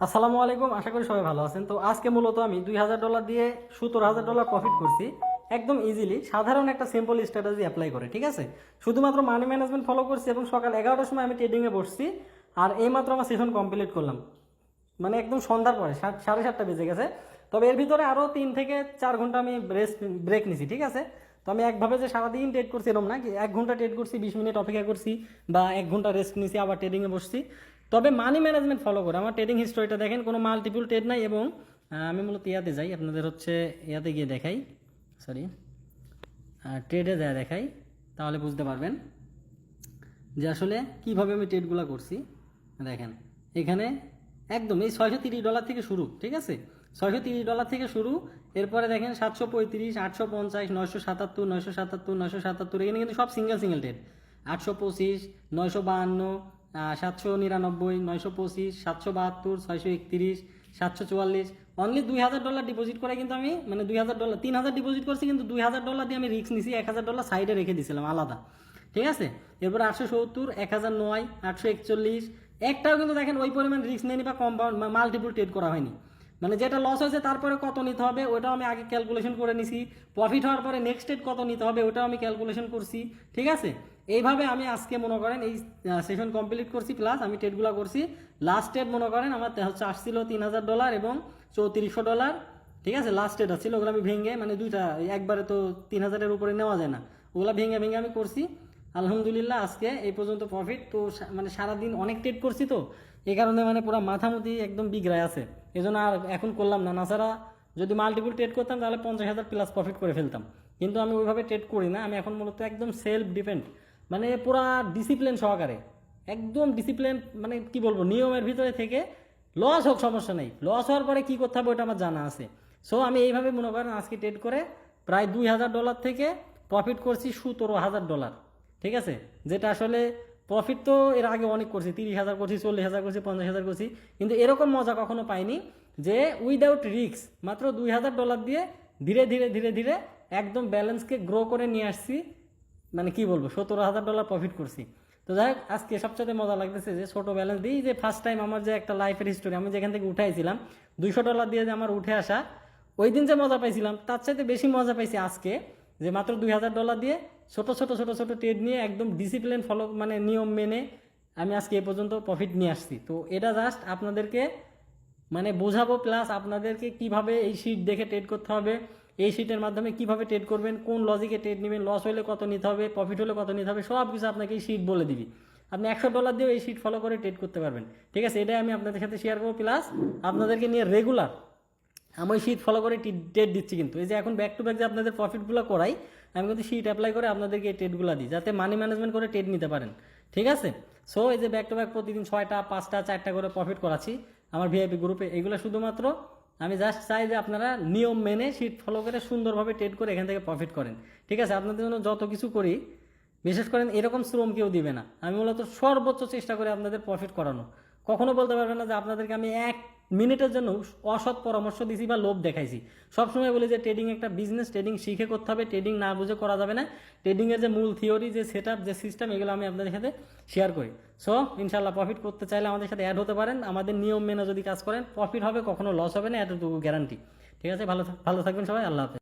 আসসালামু আলাইকুম, আশা করি সবাই ভালো আছেন। তো আজকে মূলত আমি $2000 দিয়ে $17,000 প্রফিট করছি একদম ইজিলি, সাধারণ একটা সিম্পল স্ট্র্যাটেজি অ্যাপ্লাই করে। ঠিক আছে, শুধুমাত্র মানি ম্যানেজমেন্ট ফলো করছি এবং সকাল 11টার সময় আমি ট্রেডিংয়ে বসছি। আর এইমাত্র আমার সেশন কমপ্লিট করলাম, মানে একদম সন্ধ্যার পরে 7:30 বেজে গেছে। তবে এর ভিতরে আরও 3 থেকে 4 ঘন্টা আমি ব্রেক নিছি। ঠিক আছে, তো আমি একভাবে যে সারাদিন ট্রেড করছি এরকম না, কি 1 ঘন্টা ট্রেড করছি, 20 মিনিট অপেক্ষা করছি, বা 1 ঘন্টা রেস্ট নিছি, আবার ট্রেডিংয়ে বসছি। তবে মানি ম্যানেজমেন্ট ফলো করে আমার ট্রেডিং হিস্টোরিটা দেখেন, কোনো মাল্টিপল ট্রেড নাই। এবং আমি মূলত ইয়াতে যাই, আপনাদের হচ্ছে ইয়াতে গিয়ে দেখাই, সরি ট্রেডে যায় দেখাই, তাহলে বুঝতে পারবেন যে আসলে কীভাবে আমি ট্রেডগুলো করছি। দেখেন এখানে একদম এই $630 থেকে শুরু। ঠিক আছে, $630 থেকে শুরু। এরপরে দেখেন 735, 850, 977, 977, 977, এখানে কিন্তু সব single single trade. 825, 952, 799, 925, 772, 631, 744, only $2000 deposit করে কিন্তু আমি, মানে $2000, 3000 ডিপোজিট করছি, কিন্তু $2000 দিয়ে আমি রিস্ক নিছি, $1000 সাইডে রেখে দিয়েছিলাম আলাদা। ঠিক আছে, এরপর 870, 1009, 841, একটাও কিন্তু দেখেন ওই পরিমাণ রিস্ক নেয়নি বা কম্পাউন্ড মাল্টিপল ট্রেড করা হয়নি। মানে যেটা লস হয়েছে তারপরে কত নিতে হবে ওটাও আমি আগে ক্যালকুলেশন করে নিছি, প্রফিট হওয়ার পরে নেক্সট ট্রেড কত নিতে হবে ওটাও আমি ক্যালকুলেশন করছি। ঠিক আছে, এইভাবে আমি আজকে মনে করেন এই সেশন কমপ্লিট করছি, প্লাস আমি ট্রেডগুলো করছি। লাস্ট ট্রেড মনে করেন আমার হচ্ছে আসছিল $3000 এবং $3400। ঠিক আছে, লাস্ট ট্রেড আসছিল, ওগুলো আমি ভেঙে, মানে দুইটা একবারে তো 3000-এর উপরে নেওয়া যায় না, ওগুলো ভেঙে ভেঙে আমি করছি। আলহামদুলিল্লাহ আজকে এই পর্যন্ত প্রফিট। তো মানে সারাদিন অনেক ট্রেড করছি, তো এই কারণে মানে পুরো মাথামুতি একদম বিগড়ায় আছে, এই জন্য আর এখন করলাম না। নাছাড়া যদি মাল্টিপল ট্রেড করতাম তাহলে 50,000 প্লাস প্রফিট করে ফেলতাম, কিন্তু আমি ওইভাবে ট্রেড করি না। আমি এখন মূলত একদম সেলফ ডিপেন্ড, মানে পুরা ডিসিপ্লিন সহকারে, একদম ডিসিপ্লিন, মানে কি বলবো, নিয়মের ভিতরে থেকে। লস হোক সমস্যা নেই, লস হওয়ার পরে কি করতে হবে ওটা আমার জানা আছে। সো আমি এইভাবে মনে করেন আজকে ট্রেড করে প্রায় $2000 থেকে প্রফিট করছি $17,000। ঠিক আছে, যেটা আসলে প্রফিট তো এর আগে অনেক করছি, 30,000 করছি, 40,000 করছি, 50,000 করছি, কিন্তু এরকম মজা কখনো পাইনি যে উইদাউট রিস্ক মাত্র $2000 দিয়ে ধীরে ধীরে ধীরে ধীরে একদম ব্যালেন্সকে গ্রো করে নিয়ে আসছি। মানে কি বলবো, $17,000 প্রফিট করছি। তো যাই হোক, আজকে সবচেয়ে মজা লাগতেছে যে ছোট ব্যালেন্স দিই, যে ফার্স্ট টাইম আমার যে একটা লাইফের হিস্টোরি, আমি যেখান থেকে উঠাইছিলাম $200 দিয়ে যে আমার উঠে আসা, ওই দিন যে মজা পাইছিলাম তার চাইতে বেশি মজা পাইছি আজকে, যে মাত্র $2000 দিয়ে ছোট ছোট ছোট ছোট ট্রেড নিয়ে একদম ডিসিপ্লিন ফলো, মানে নিয়ম মেনে আমি আজকে এ পর্যন্ত প্রফিট নিয়ে আসছি। তো এটা জাস্ট আপনাদেরকে মানে বোঝাবো, প্লাস আপনাদেরকে কিভাবে এই শিট দেখে ট্রেড করতে হবে, এই শিটের মাধ্যমে কিভাবে ট্রেড করবেন, কোন লজিকে ট্রেড নেবেন, লস হলে কত নিতে হবে, প্রফিট হলে কত নিতে হবে, সব কিছু আপনাকে এই শিট বলে দিবি। আপনি $100 দিয়েও এই শিট ফলো করে ট্রেড করতে পারবেন। ঠিক আছে, এটাই আমি আপনাদের সাথে শেয়ার করবো, প্লাস আপনাদেরকে নিয়ে রেগুলার আমি ওই শিট ফলো করে ট্রেড দিচ্ছি। কিন্তু এই যে এখন ব্যাক টু ব্যাক যে আপনাদের প্রফিটগুলো করাই, আমি কিন্তু শিট অ্যাপ্লাই করে আপনাদেরকে এই ট্রেডগুলো দিই, যাতে মানি ম্যানেজমেন্ট করে ট্রেড নিতে পারেন। ঠিক আছে, সো এই যে ব্যাক টু ব্যাক প্রতিদিন 6টা, 5টা, 4টা করে প্রফিট করাচ্ছি আমার ভিআইপি গ্রুপে, এগুলো শুধুমাত্র আমি জাস্ট চাই যে আপনারা নিয়ম মেনে শিট ফলো করে সুন্দরভাবে ট্রেড করে এখান থেকে প্রফিট করেন। ঠিক আছে, আপনাদের জন্য যত কিছু করি, বিশেষ করেন এরকম শ্রম কেউ দিবে না। আমি মূলত সর্বোচ্চ চেষ্টা করি আপনাদের প্রফিট করানো। কখনো বলতে পারবেন না যে আপনাদেরকে আমি 1 মিনিটের জন্য অসৎ পরামর্শ দিছি বা লোভ দেখাইছি। সবসময় বলি যে ট্রেডিং একটা বিজনেস, ট্রেডিং শিখে করতে হবে, ট্রেডিং না বুঝে করা যাবে না। ট্রেডিংয়ের যে মূল থিওরি, যে সেট আপ, যে সিস্টেম, এগুলো আমি আপনাদের সাথে শেয়ার করি। সো ইনশাল্লাহ প্রফিট করতে চাইলে আমাদের সাথে অ্যাড হতে পারেন। আমাদের নিয়ম মেনে যদি কাজ করেন প্রফিট হবে, কখনো লস হবে না, এতটুকু গ্যারান্টি। ঠিক আছে, ভালো ভালো থাকবেন সবাই, আল্লাহ হাফেজ।